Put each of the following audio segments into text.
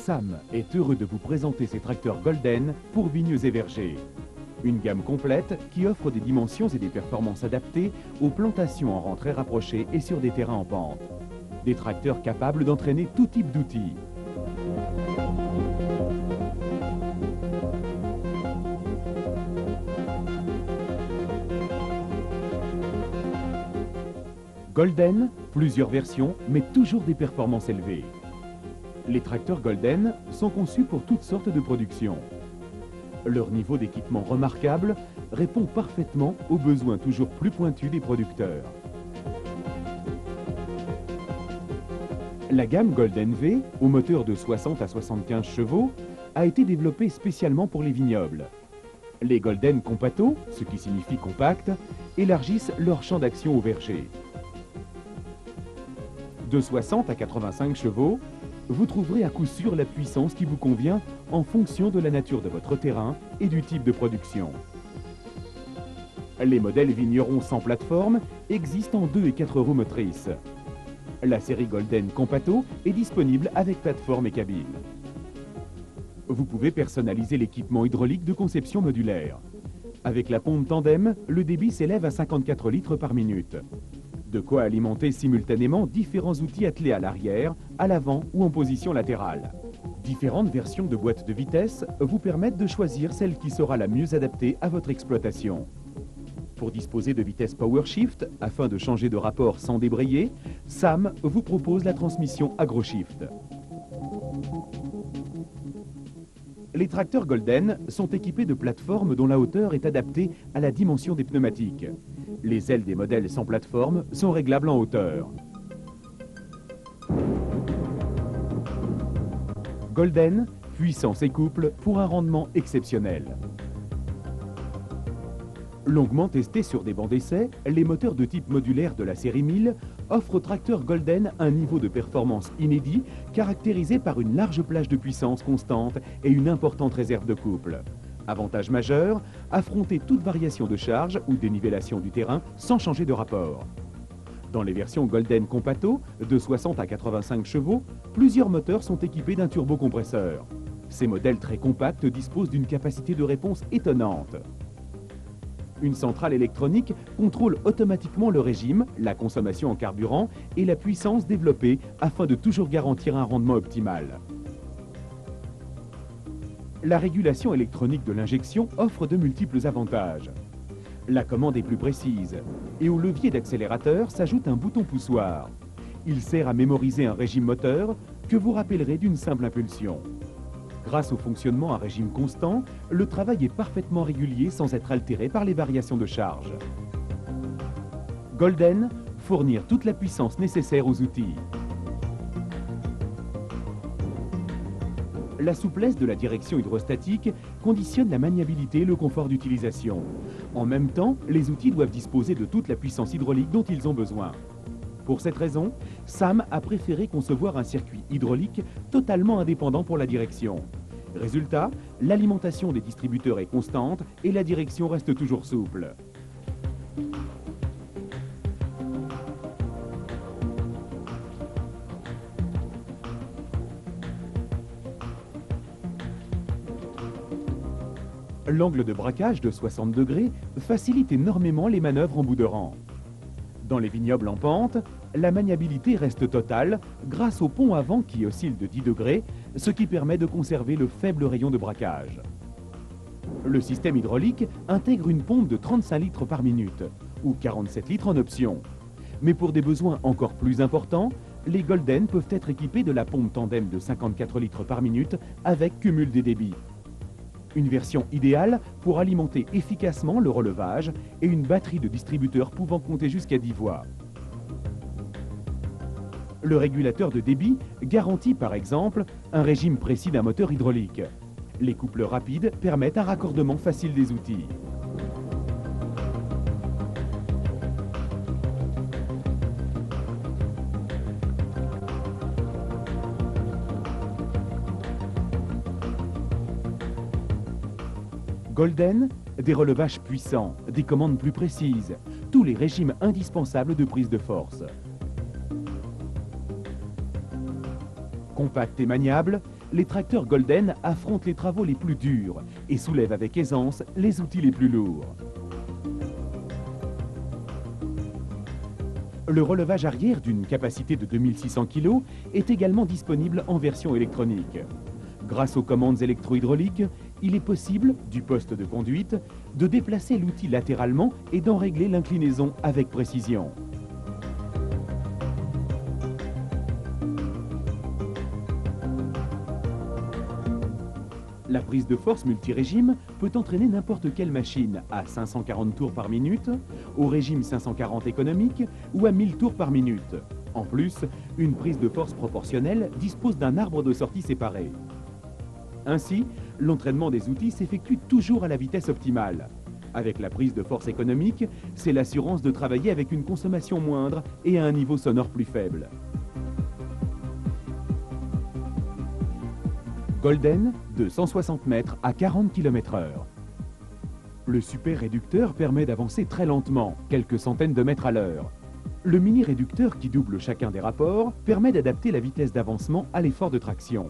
Sam est heureux de vous présenter ses tracteurs Golden pour vignes et vergers. Une gamme complète qui offre des dimensions et des performances adaptées aux plantations en rang très rapprochés et sur des terrains en pente. Des tracteurs capables d'entraîner tout type d'outils. Golden, plusieurs versions, mais toujours des performances élevées. Les tracteurs Golden sont conçus pour toutes sortes de productions. Leur niveau d'équipement remarquable répond parfaitement aux besoins toujours plus pointus des producteurs. La gamme Golden V, au moteur de 60 à 75 chevaux, a été développée spécialement pour les vignobles. Les Golden Compato, ce qui signifie compact, élargissent leur champ d'action au verger. De 60 à 85 chevaux, vous trouverez à coup sûr la puissance qui vous convient en fonction de la nature de votre terrain et du type de production. Les modèles vignerons sans plateforme existent en 2 et 4 roues motrices. La série Golden Compato est disponible avec plateforme et cabine. Vous pouvez personnaliser l'équipement hydraulique de conception modulaire. Avec la pompe tandem, le débit s'élève à 54 litres par minute. De quoi alimenter simultanément différents outils attelés à l'arrière, à l'avant ou en position latérale. Différentes versions de boîtes de vitesse vous permettent de choisir celle qui sera la mieux adaptée à votre exploitation. Pour disposer de vitesse PowerShift, afin de changer de rapport sans débrayer, Sam vous propose la transmission AgroShift. Les tracteurs Golden sont équipés de plateformes dont la hauteur est adaptée à la dimension des pneumatiques. Les ailes des modèles sans plateforme sont réglables en hauteur. Golden, puissance et couple pour un rendement exceptionnel. Longuement testés sur des bancs d'essai, les moteurs de type modulaire de la série 1000 offrent aux tracteurs Golden un niveau de performance inédit, caractérisé par une large plage de puissance constante et une importante réserve de couple. Avantage majeur, affronter toute variation de charge ou dénivellation du terrain sans changer de rapport. Dans les versions Golden Compato, de 60 à 85 chevaux, plusieurs moteurs sont équipés d'un turbocompresseur. Ces modèles très compacts disposent d'une capacité de réponse étonnante. Une centrale électronique contrôle automatiquement le régime, la consommation en carburant et la puissance développée afin de toujours garantir un rendement optimal. La régulation électronique de l'injection offre de multiples avantages. La commande est plus précise et au levier d'accélérateur s'ajoute un bouton poussoir. Il sert à mémoriser un régime moteur que vous rappellerez d'une simple impulsion. Grâce au fonctionnement à régime constant, le travail est parfaitement régulier sans être altéré par les variations de charge. Golden, fournir toute la puissance nécessaire aux outils. La souplesse de la direction hydrostatique conditionne la maniabilité et le confort d'utilisation. En même temps, les outils doivent disposer de toute la puissance hydraulique dont ils ont besoin. Pour cette raison, Sam a préféré concevoir un circuit hydraulique totalement indépendant pour la direction. Résultat, l'alimentation des distributeurs est constante et la direction reste toujours souple. L'angle de braquage de 60 degrés facilite énormément les manœuvres en bout de rang. Dans les vignobles en pente, la maniabilité reste totale grâce au pont avant qui oscille de 10 degrés, ce qui permet de conserver le faible rayon de braquage. Le système hydraulique intègre une pompe de 35 litres par minute, ou 47 litres en option. Mais pour des besoins encore plus importants, les Golden peuvent être équipés de la pompe tandem de 54 litres par minute avec cumul des débits. Une version idéale pour alimenter efficacement le relevage et une batterie de distributeurs pouvant compter jusqu'à 10 voies. Le régulateur de débit garantit par exemple un régime précis d'un moteur hydraulique. Les couples rapides permettent un raccordement facile des outils. Golden, des relevages puissants, des commandes plus précises, tous les régimes indispensables de prise de force. Compact et maniable, les tracteurs Golden affrontent les travaux les plus durs et soulèvent avec aisance les outils les plus lourds. Le relevage arrière d'une capacité de 2600 kg est également disponible en version électronique. Grâce aux commandes électro-hydrauliques, il est possible, du poste de conduite, de déplacer l'outil latéralement et d'en régler l'inclinaison avec précision. La prise de force multirégime peut entraîner n'importe quelle machine à 540 tours par minute, au régime 540 économique ou à 1000 tours par minute. En plus, une prise de force proportionnelle dispose d'un arbre de sortie séparé. Ainsi, l'entraînement des outils s'effectue toujours à la vitesse optimale. Avec la prise de force économique, c'est l'assurance de travailler avec une consommation moindre et à un niveau sonore plus faible. Golden, de 160 mètres à 40 km/h. Le super réducteur permet d'avancer très lentement, quelques centaines de mètres à l'heure. Le mini réducteur qui double chacun des rapports permet d'adapter la vitesse d'avancement à l'effort de traction.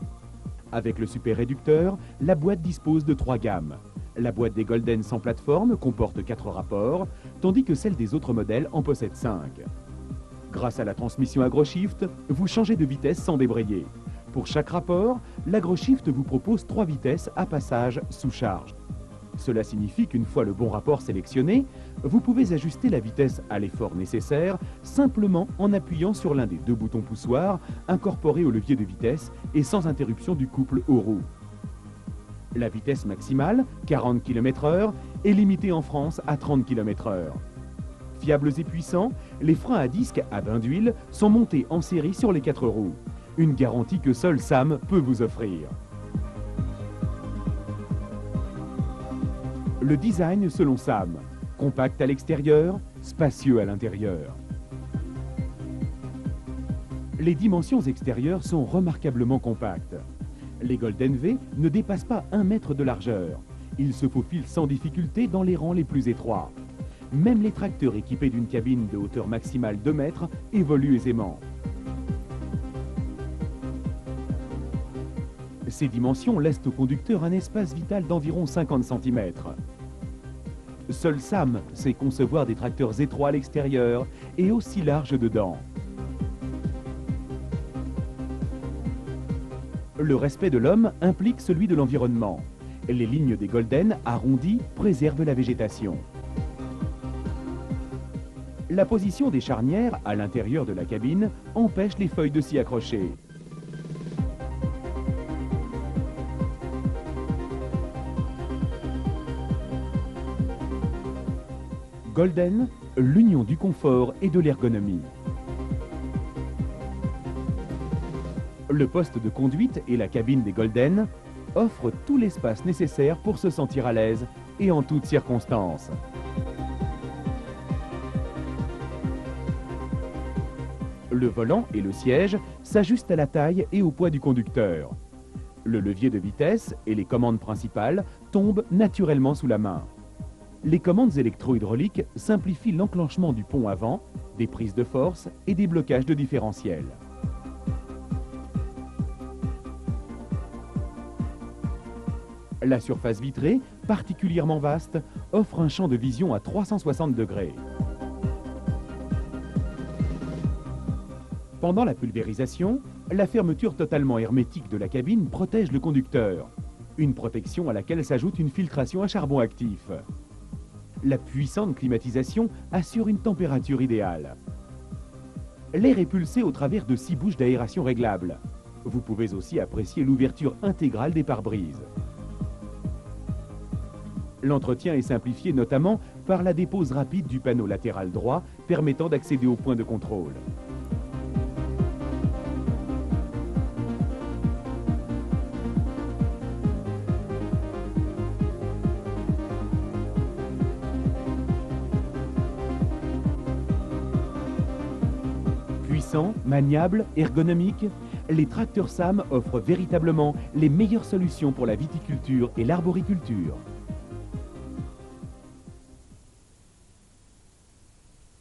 Avec le super réducteur, la boîte dispose de 3 gammes. La boîte des Golden sans plateforme comporte 4 rapports, tandis que celle des autres modèles en possède 5. Grâce à la transmission AgroShift, vous changez de vitesse sans débrayer. Pour chaque rapport, l'AgroShift vous propose 3 vitesses à passage sous charge. Cela signifie qu'une fois le bon rapport sélectionné, vous pouvez ajuster la vitesse à l'effort nécessaire simplement en appuyant sur l'un des 2 boutons poussoirs incorporés au levier de vitesse et sans interruption du couple aux roues. La vitesse maximale, 40 km/h, est limitée en France à 30 km/h. Fiables et puissants, les freins à disque à bain d'huile sont montés en série sur les 4 roues. Une garantie que seul Sam peut vous offrir. Le design selon Sam, compact à l'extérieur, spacieux à l'intérieur. Les dimensions extérieures sont remarquablement compactes. Les Golden V ne dépassent pas 1 mètre de largeur. Ils se faufilent sans difficulté dans les rangs les plus étroits. Même les tracteurs équipés d'une cabine de hauteur maximale 2 mètres évoluent aisément. Ces dimensions laissent au conducteur un espace vital d'environ 50 cm. Seul Sam sait concevoir des tracteurs étroits à l'extérieur et aussi larges dedans. Le respect de l'homme implique celui de l'environnement. Les lignes des Golden arrondies préservent la végétation. La position des charnières à l'intérieur de la cabine empêche les feuilles de s'y accrocher. Golden, l'union du confort et de l'ergonomie. Le poste de conduite et la cabine des Golden offrent tout l'espace nécessaire pour se sentir à l'aise et en toutes circonstances. Le volant et le siège s'ajustent à la taille et au poids du conducteur. Le levier de vitesse et les commandes principales tombent naturellement sous la main. Les commandes électro-hydrauliques simplifient l'enclenchement du pont avant, des prises de force et des blocages de différentiel. La surface vitrée, particulièrement vaste, offre un champ de vision à 360 degrés. Pendant la pulvérisation, la fermeture totalement hermétique de la cabine protège le conducteur. Une protection à laquelle s'ajoute une filtration à charbon actif. La puissante climatisation assure une température idéale. L'air est pulsé au travers de 6 bouches d'aération réglables. Vous pouvez aussi apprécier l'ouverture intégrale des pare-brises. L'entretien est simplifié notamment par la dépose rapide du panneau latéral droit permettant d'accéder au point de contrôle. Puissant, maniable, ergonomique, les tracteurs Sam offrent véritablement les meilleures solutions pour la viticulture et l'arboriculture.